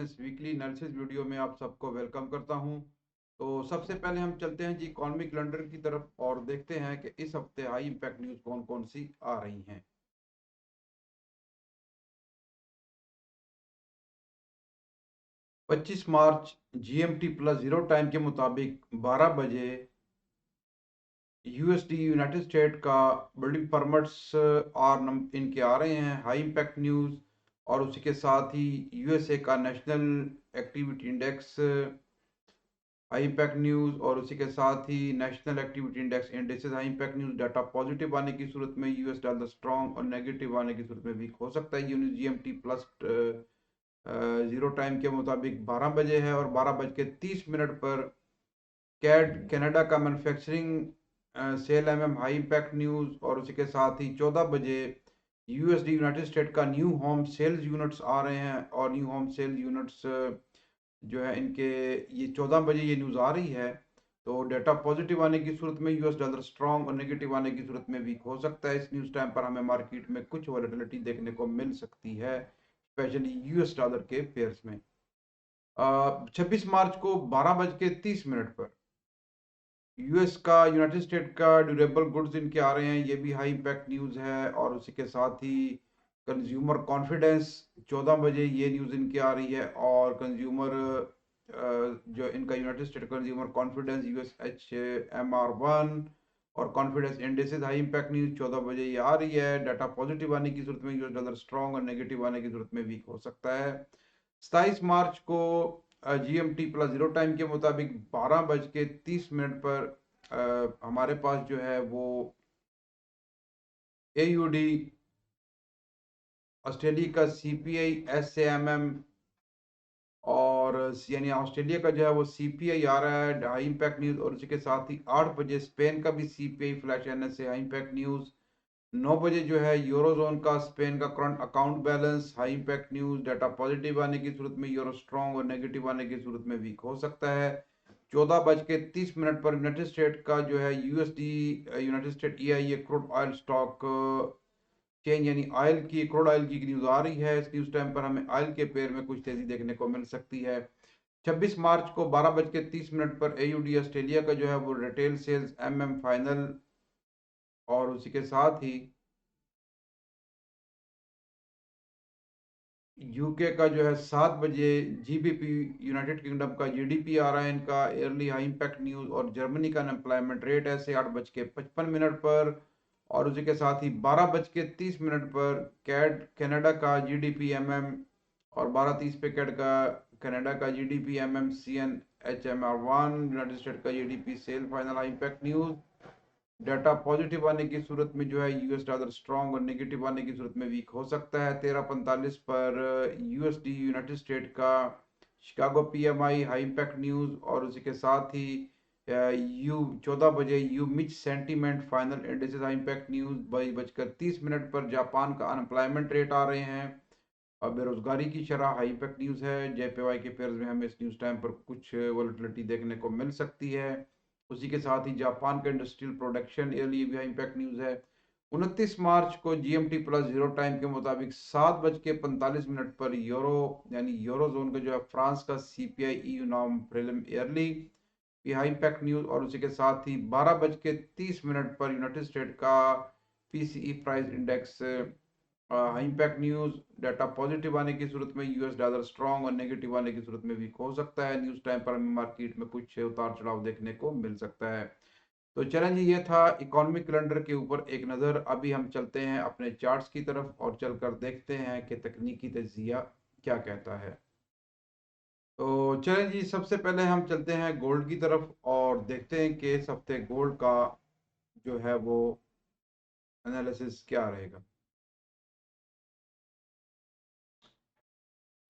Finance weekly analysis video में आप सबको वेलकम करता हूं। तो सबसे पहले हम चलते हैं जी इकोनॉमिक कैलेंडर की तरफ और देखते हैं कि इस हफ्ते हाई इंपैक्ट न्यूज़ कौन कौन सी आ रही हैं। 25 मार्च जीएमटी प्लस जीरो टाइम के मुताबिक 12 बजे यूएसडी यूनाइटेड स्टेट का बिल्डिंग परमिट्स और इनके आ रहे हैं हाई इंपैक्ट न्यूज़। और उसी के साथ ही यूएसए का national activity index high impact news और उसी के साथ ही national activity index indices high impact news. Data positive आने की सूरत में यूएस डॉलर स्ट्रॉन्ग और नेगेटिव आने की सूरत में वीक हो सकता है। जीएमटी प्लस जीरो टाइम के मुताबिक 12 बजे है और 12:30 पर कैड कनाडा का manufacturing sale high impact news. और उसी के साथ ही 14 बजे यूएसडी यूनाइटेड स्टेट का न्यू होम सेल्स यूनिट्स आ रहे हैं और न्यू होम सेल यूनिट्स जो है इनके ये 14 बजे ये न्यूज़ आ रही है। तो डाटा पॉजिटिव आने की सूरत में यूएस डॉलर स्ट्रॉन्ग और नेगेटिव आने की सूरत में वीक हो सकता है। इस न्यूज़ टाइम पर हमें मार्केट में कुछ वॉलेटिलिटी देखने को मिल सकती है, स्पेशली यूएस डॉलर के पेयर्स में। 26 मार्च को 12:30 पर यूएस का यूनाइटेड स्टेट का ड्यूरेबल गुड्स इनके आ रहे हैं, ये भी हाई इम्पैक्ट न्यूज़ है। और उसी के साथ ही कंज्यूमर कॉन्फिडेंस 14 बजे ये न्यूज़ इनकी आ रही है। और कंज्यूमर जो इनका United state consumer confidence USHMR1 और confidence indexes high impact news 14 बजे ये आ रही है। डाटा पॉजिटिव आने की सूरत में यूएस डॉलर स्ट्रॉन्ग और नेगेटिव आने की सूरत में वीक हो सकता है। 27 मार्च को जीएमटी प्लस जीरो टाइम के मुताबिक 12:30 पर हमारे पास जो है वो AUD ऑस्ट्रेलिया का CPI SAMM और यानी ऑस्ट्रेलिया का जो है वो CPI आ रहा है हाई इम्पैक्ट न्यूज़। और उसी के साथ ही 8 बजे स्पेन का भी CPI flash NSA high impact news. 9 बजे जो है यूरोजोन का स्पेन का current account balance high impact news. Data positive आने की सूरत में यूरो स्ट्रॉन्ग और नेगेटिव आने की सूरत में वीक हो सकता है। 14:30 पर यूनाइटेड स्टेट का जो है USD United state EIA crude oil stock change यानी ऑयल की क्रूड ऑयल की न्यूज़ आ रही है। इस न्यूज़ टाइम पर हमें ऑयल के पेयर में कुछ तेज़ी देखने को मिल सकती है। 26 मार्च को 12:30 पर AUD ऑस्ट्रेलिया का जो है वो रिटेल सेल्स फाइनल। और उसी के साथ ही यूके का जो है 7 बजे GBP यूनाइटेड किंगडम का GDP आ रहा है इनका ईयरली हाई इम्पैक्ट न्यूज़। और जर्मनी का अनएम्प्लॉयमेंट रेट ऐसे 8:55 पर। और उसी के साथ ही 12:30 पर कैड कनाडा का GDP और 12:30 पे कैड का कनाडा का GDP CNHMR1 यूनाइटेड स्टेट का GDP sale final high impact news. Data positive आने की सूरत में जो है यूएस डॉलर स्ट्रॉन्ग और नेगेटिव आने की सूरत में वीक हो सकता है। 13:45 पर USD यूनाइटेड स्टेट का Chicago PMI high impact news. और उसी के साथ ही यू 14 बजे you Mitch sentiment final indices high impact news. 22:30 पर जापान का अनएम्प्लॉयमेंट रेट आ रहे हैं और बेरोजगारी की शरह हाई इम्पैक्ट न्यूज़ है। JPY के पेयर्स में हमें इस न्यूज़ टाइम पर कुछ वोलेटिलिटी देखने को मिल सकती है। उसी के साथ ही जापान का इंडस्ट्रियल प्रोडक्शन ईयरली भी हाई इम्पैक्ट न्यूज़ है। 29 मार्च को GMT प्लस जीरो टाइम के मुताबिक 7:45 पर यूरो यानी यूरो जोन का जो है फ्रांस का CPI EU norm prelim yearly भी हाई इम्पैक्ट न्यूज़। और उसी के साथ ही 12:30 पर यूनाइटेड स्टेट का PCE price index high impact news. Data positive आने की सूरत में यूएस डॉलर स्ट्रॉन्ग और नेगेटिव आने की सूरत में वीक हो सकता है। न्यूज़ टाइम पर हमें मार्केट में कुछ उतार चढ़ाव देखने को मिल सकता है। तो चलें जी, ये था इकोनॉमिक कैलेंडर के ऊपर एक नज़र। अभी हम चलते हैं अपने चार्ट्स की तरफ और चलकर देखते हैं कि तकनीकी तजिया क्या कहता है। तो चलें जी, सबसे पहले हम चलते हैं गोल्ड की तरफ और देखते हैं कि इस हफ्ते गोल्ड का जो है वो एनालिसिस क्या रहेगा।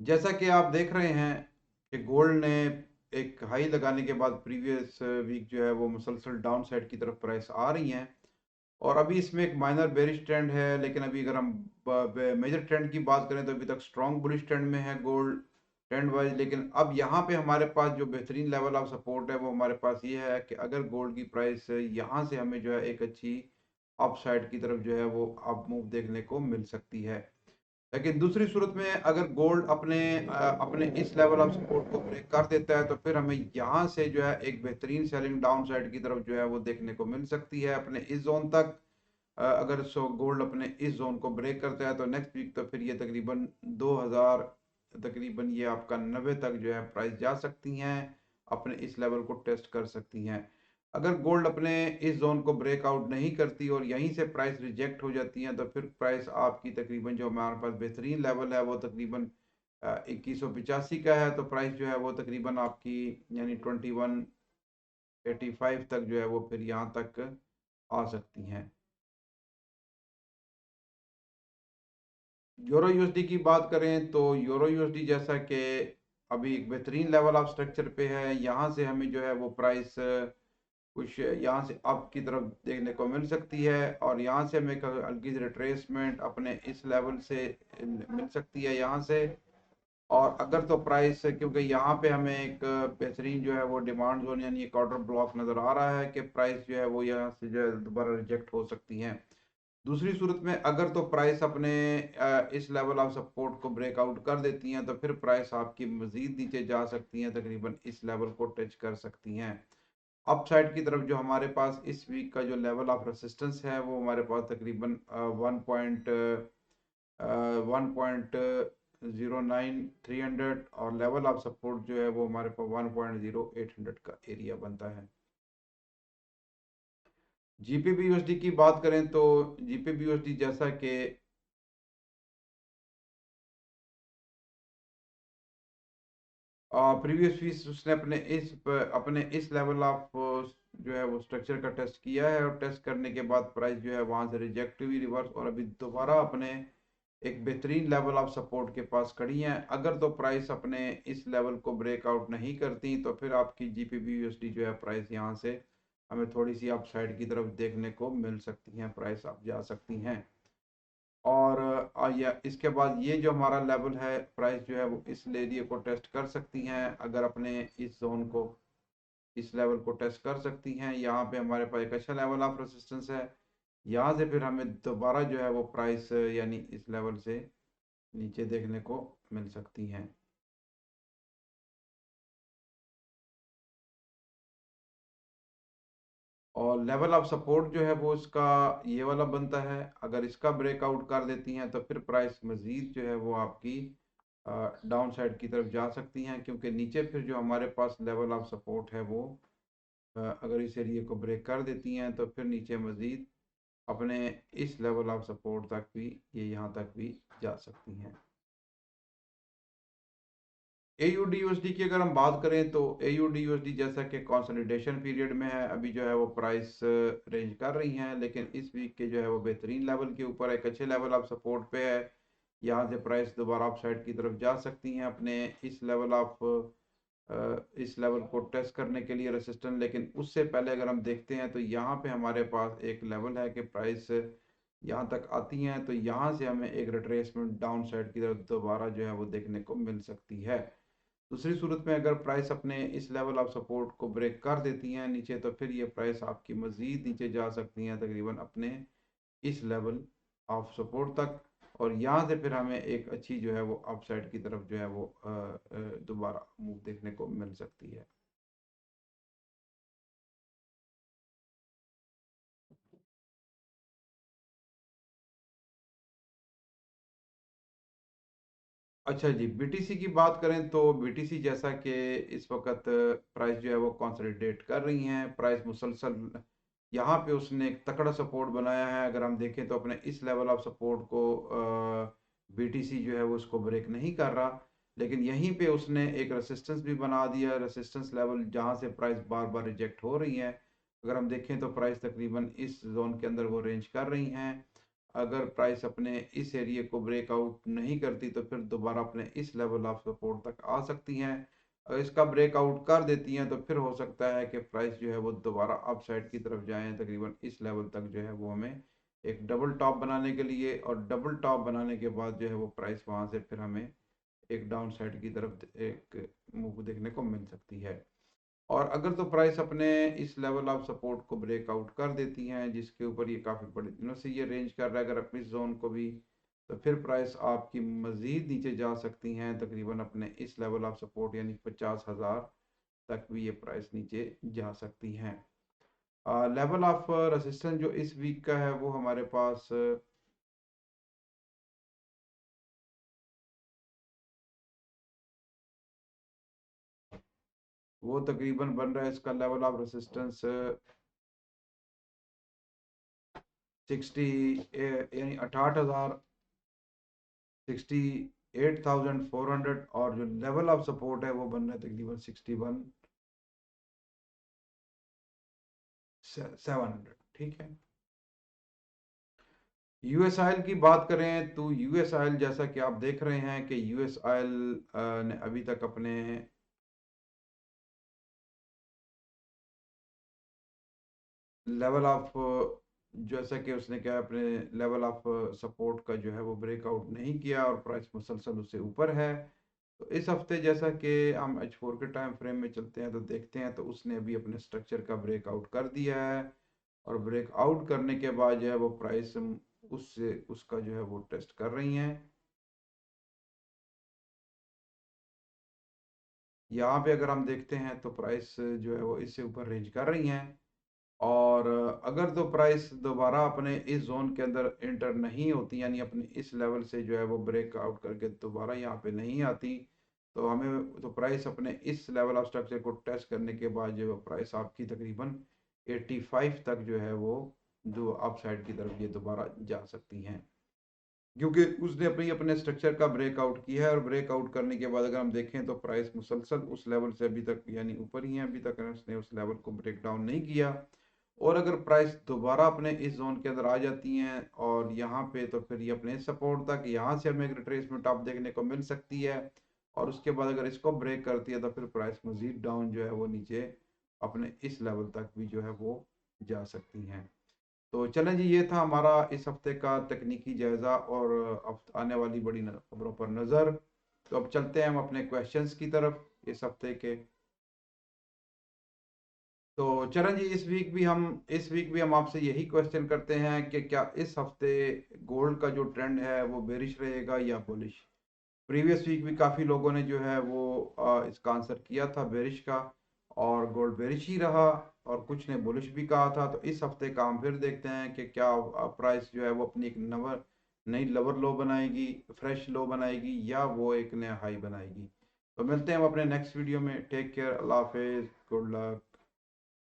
जैसा कि आप देख रहे हैं कि गोल्ड ने एक हाई लगाने के बाद प्रीवियस वीक जो है वो मुसलसल डाउन साइड की तरफ प्राइस आ रही हैं। और अभी इसमें एक माइनर बेरिश ट्रेंड है, लेकिन अभी अगर हम मेजर ट्रेंड की बात करें तो अभी तक स्ट्रॉन्ग बुलिश ट्रेंड में है गोल्ड ट्रेंड वाइज। लेकिन अब यहाँ पे हमारे पास जो बेहतरीन लेवल ऑफ सपोर्ट है वो हमारे पास ये है कि अगर गोल्ड की प्राइस यहाँ से हमें जो है एक अच्छी अप साइड की तरफ जो है वो अप मूव देखने को मिल सकती है। लेकिन दूसरी सूरत में अगर गोल्ड अपने इस लेवल ऑफ सपोर्ट को ब्रेक कर देता है तो फिर हमें यहाँ से जो है एक बेहतरीन सेलिंग डाउन साइड की तरफ जो है वो देखने को मिल सकती है अपने इस जोन तक। अगर गोल्ड अपने इस जोन को ब्रेक करता है तो नेक्स्ट वीक तो फिर ये तकरीबन 2000 तकरीबन ये आपका 90 तक जो है प्राइस जा सकती हैं, अपने इस लेवल को टेस्ट कर सकती हैं। अगर गोल्ड अपने इस जोन को ब्रेकआउट नहीं करती और यहीं से प्राइस रिजेक्ट हो जाती है तो फिर प्राइस आपकी तकरीबन जो हमारे पास बेहतरीन लेवल है वो तकरीबन 2185 का है, तो प्राइस जो है वो तकरीबन आपकी यानी 2185 तक जो है वो फिर यहाँ तक आ सकती हैं। यूरो यूएसडी की बात करें तो यूरो यूएसडी जैसा कि अभी एक बेहतरीन लेवल ऑफ स्ट्रक्चर पे है, यहाँ से हमें जो है वो प्राइस कुछ यहाँ से अप की तरफ देखने को मिल सकती है और यहाँ से हमें एक हल्की सी रिट्रेसमेंट अपने इस लेवल से मिल सकती है यहाँ से। और अगर तो प्राइस, क्योंकि यहाँ पे हमें एक बेहतरीन जो है वो डिमांड जोन यानी एक ऑर्डर ब्लॉक नज़र आ रहा है कि प्राइस जो है वो यहाँ से जो है दोबारा रिजेक्ट हो सकती हैं। दूसरी सूरत में अगर तो प्राइस अपने इस लेवल ऑफ सपोर्ट को ब्रेकआउट कर देती हैं तो फिर प्राइस आपकी मजीद नीचे जा सकती हैं, तकरीबन इस लेवल को टच कर सकती हैं। अपसाइड की तरफ जो हमारे पास इस वीक का जो लेवल ऑफ रेसिस्टेंस है वो हमारे पास तकरीबन 1.09 300 और लेवल ऑफ सपोर्ट जो है वो हमारे पास 1.0800 का एरिया बनता है। जीपीबी यूएसडी की बात करें तो जीपीबी यूएसडी जैसा कि प्रीवियस वीक उसने अपने इस लेवल ऑफ जो है वो स्ट्रक्चर का टेस्ट किया है और टेस्ट करने के बाद प्राइस जो है वहां से रिजेक्ट हुई रिवर्स और अभी दोबारा अपने एक बेहतरीन लेवल ऑफ सपोर्ट के पास खड़ी हैं। अगर तो प्राइस अपने इस लेवल को ब्रेकआउट नहीं करती तो फिर आपकी जीपीबी यूएसडी जो है प्राइस यहाँ से हमें थोड़ी सी अपसाइड की तरफ देखने को मिल सकती हैं, प्राइस आप जा सकती हैं। और या इसके बाद ये जो हमारा लेवल है प्राइस जो है वो इस एरिया को टेस्ट कर सकती हैं, अगर अपने इस जोन को इस लेवल को टेस्ट कर सकती हैं। यहाँ पे हमारे पास एक अच्छा लेवल ऑफ रेजिस्टेंस है, यहाँ से फिर हमें दोबारा जो है वो प्राइस यानी इस लेवल से नीचे देखने को मिल सकती हैं। और लेवल ऑफ सपोर्ट जो है वो इसका ये वाला बनता है, अगर इसका ब्रेकआउट कर देती हैं तो फिर प्राइस मज़ीद जो है वो आपकी डाउन साइड की तरफ जा सकती हैं, क्योंकि नीचे फिर जो हमारे पास लेवल ऑफ सपोर्ट है वो अगर इस एरिए को ब्रेक कर देती हैं तो फिर नीचे मज़ीद अपने इस लेवल ऑफ सपोर्ट तक भी ये यहाँ तक भी जा सकती हैं। AUD USD की अगर हम बात करें तो AUD USD जैसा कि कंसोलिडेशन पीरियड में है, अभी जो है वो प्राइस रेंज कर रही हैं, लेकिन इस वीक के जो है वो बेहतरीन लेवल के ऊपर एक अच्छे लेवल ऑफ सपोर्ट पे है। यहाँ से प्राइस दोबारा अप साइड की तरफ जा सकती हैं अपने इस लेवल ऑफ इस लेवल को टेस्ट करने के लिए रेसिस्टेंट। लेकिन उससे पहले अगर हम देखते हैं तो यहाँ पे हमारे पास एक लेवल है कि प्राइस यहाँ तक आती हैं तो यहाँ से हमें एक रिट्रेसमेंट डाउन साइड की तरफ दोबारा जो है वो देखने को मिल सकती है। दूसरी सूरत में अगर प्राइस अपने इस लेवल ऑफ सपोर्ट को ब्रेक कर देती हैं नीचे तो फिर ये प्राइस आपकी मज़ीद नीचे जा सकती हैं तकरीबन अपने इस लेवल ऑफ सपोर्ट तक, और यहाँ से फिर हमें एक अच्छी जो है वो अपसाइड की तरफ जो है वो दोबारा मूव देखने को मिल सकती है। अच्छा जी, बीटीसी की बात करें तो बीटीसी जैसा कि इस वक्त प्राइस जो है वो कंसोलिडेट कर रही हैं, प्राइस मुसलसल यहाँ पे उसने एक तकड़ा सपोर्ट बनाया है। अगर हम देखें तो अपने इस लेवल ऑफ सपोर्ट को बीटीसी जो है वो उसको ब्रेक नहीं कर रहा, लेकिन यहीं पे उसने एक रेसिस्टेंस भी बना दिया, रेसिस्टेंस लेवल जहाँ से प्राइस बार बार रिजेक्ट हो रही है। अगर हम देखें तो प्राइस तकरीबन इस जोन के अंदर वो रेंज कर रही हैं। अगर प्राइस अपने इस एरिया को ब्रेकआउट नहीं करती तो फिर दोबारा अपने इस लेवल ऑफ सपोर्ट तक आ सकती हैं। अगर इसका ब्रेकआउट कर देती हैं तो फिर हो सकता है कि प्राइस जो है वो दोबारा अप साइड की तरफ जाएं, तकरीबन इस लेवल तक जो है वो हमें एक डबल टॉप बनाने के लिए, और डबल टॉप बनाने के बाद जो है वो प्राइस वहाँ से फिर हमें एक डाउन साइड की तरफ एक मूव देखने को मिल सकती है। और अगर तो प्राइस अपने इस लेवल ऑफ सपोर्ट को ब्रेकआउट कर देती हैं जिसके ऊपर ये काफ़ी बड़े दिनों से ये रेंज कर रहा है, अगर अपनी जोन को भी तो फिर प्राइस आपकी मज़ीद नीचे जा सकती हैं, तकरीबन अपने इस लेवल ऑफ सपोर्ट यानी 50,000 तक भी ये प्राइस नीचे जा सकती हैं। लेवल ऑफ रेजिस्टेंस जो इस वीक का है वो हमारे पास वो तकरीबन बन रहा है, इसका लेवल ऑफ रेजिस्टेंस 60 यानी 68,000, 68,400, और जो लेवल ऑफ सपोर्ट है वो बन रहा है तकरीबन 61,700। ठीक है। यूएस ऑयल की बात करें तो यूएस ऑयल, जैसा कि आप देख रहे हैं कि यूएस ऑयल ने अभी तक अपने लेवल ऑफ, जैसा कि उसने क्या अपने लेवल ऑफ सपोर्ट का जो है वो ब्रेकआउट नहीं किया और प्राइस मुसलसल उससे ऊपर है। तो इस हफ्ते जैसा कि हम H4 के टाइम फ्रेम में चलते हैं तो देखते हैं, तो उसने अभी अपने स्ट्रक्चर का ब्रेकआउट कर दिया है, और ब्रेकआउट करने के बाद जो है वो प्राइस उससे उसका जो है वो टेस्ट कर रही हैं। यहाँ पे अगर हम देखते हैं तो प्राइस जो है वो इससे ऊपर रेंज कर रही हैं, और अगर तो प्राइस दोबारा अपने इस जोन के अंदर इंटर नहीं होती, यानी अपने इस लेवल से जो है वो ब्रेक आउट करके दोबारा यहाँ पे नहीं आती, तो हमें तो प्राइस अपने इस लेवल ऑफ स्ट्रक्चर को टेस्ट करने के बाद जो है प्राइस आपकी तकरीबन 85 तक जो है वो जो अपसाइड की तरफ ये दोबारा जा सकती हैं, क्योंकि उसने अपने स्ट्रक्चर का ब्रेकआउट किया है, और ब्रेकआउट करने के बाद अगर हम देखें तो प्राइस मुसलसल उस लेवल से अभी तक यानी ऊपर ही है, अभी तक उसने उस लेवल को ब्रेक डाउन नहीं किया। और अगर प्राइस दोबारा अपने इस जोन के अंदर आ जाती हैं और यहाँ पे, तो फिर ये अपने सपोर्ट तक, यहाँ से हमें एक रिट्रेसमेंट आप देखने को मिल सकती है, और उसके बाद अगर इसको ब्रेक करती है तो फिर प्राइस मजीद डाउन जो है वो नीचे अपने इस लेवल तक भी जो है वो जा सकती हैं। तो चलें जी, ये था हमारा इस हफ्ते का तकनीकी जायज़ा और आने वाली बड़ी खबरों पर नज़र। तो अब चलते हैं हम अपने क्वेश्चंस की तरफ इस हफ्ते के। तो चरण जी, इस वीक भी हम आपसे यही क्वेश्चन करते हैं कि क्या इस हफ्ते गोल्ड का जो ट्रेंड है वो बेरिश रहेगा या बुलिश। प्रीवियस वीक भी काफ़ी लोगों ने जो है वो इसका आंसर किया था बेरिश का, और गोल्ड बेरिश ही रहा, और कुछ ने बुलिश भी कहा था। तो इस हफ्ते का हम फिर देखते हैं कि क्या प्राइस जो है वो अपनी एक नई लोअर लो बनाएगी, फ्रेश लो बनाएगी, या वो एक नया हाई बनाएगी। तो मिलते हैं हम अपने नेक्स्ट वीडियो में। टेक केयर, अल्लाह हाफिज़, गुड लक।